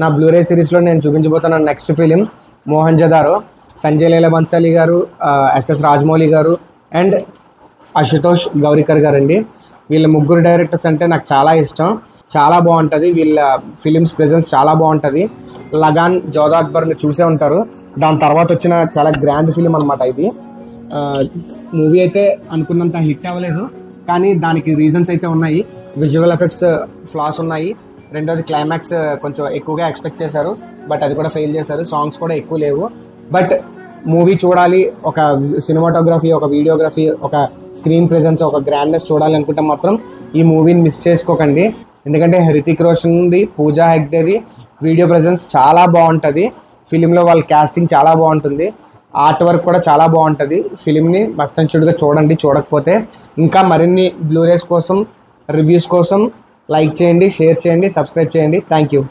నా బ్లూరే సిరీస్లో నేను చూపించబోతున్న నెక్స్ట్ ఫిలిం మోహన్జదారో. సంజయ్ లీలా బన్సాలి గారు, ఎస్ఎస్ రాజమౌళి గారు అండ్ అశుతోష్ గౌరికర్ గారు అండి. వీళ్ళ ముగ్గురు డైరెక్టర్స్ అంటే నాకు చాలా ఇష్టం. చాలా బాగుంటుంది వీళ్ళ ఫిలిమ్స్ ప్రెజెన్స్, చాలా బాగుంటుంది. లగాన్, జోధా అక్బర్ని చూసే ఉంటారు. దాని తర్వాత వచ్చిన చాలా గ్రాండ్ ఫిలిం అనమాట ఇది. మూవీ అయితే అనుకున్నంత హిట్ అవ్వలేదు, కానీ దానికి రీజన్స్ అయితే ఉన్నాయి. విజువల్ ఎఫెక్ట్స్ ఫ్లాస్ ఉన్నాయి. రెండోది క్లైమాక్స్ కొంచెం ఎక్కువగా ఎక్స్పెక్ట్ చేశారు, బట్ అది కూడా ఫెయిల్ చేశారు. సాంగ్స్ కూడా ఎక్కువ లేవు. బట్ మూవీ చూడాలి, ఒక సినిమాటోగ్రఫీ, ఒక వీడియోగ్రఫీ, ఒక స్క్రీన్ ప్రెజెన్స్, ఒక గ్రాండ్నెస్ చూడాలి అనుకుంటే మాత్రం ఈ మూవీని మిస్ చేసుకోకండి. ఎందుకంటే హృతిక్ రోషన్ది, పూజా హెగ్డేది వీడియో ప్రెజెన్స్ చాలా బాగుంటుంది. ఫిలింలో వాళ్ళ క్యాస్టింగ్ చాలా బాగుంటుంది. ఆర్ట్ వర్క్ కూడా చాలా బాగుంటుంది. ఫిలింని మస్ట్ అండ్ షుడ్గా చూడండి. చూడకపోతే ఇంకా మరిన్ని బ్లూరేస్ కోసం, రివ్యూస్ కోసం లైక్ చేయండి, షేర్ చేయండి, సబ్స్క్రైబ్ చేయండి. Thank you.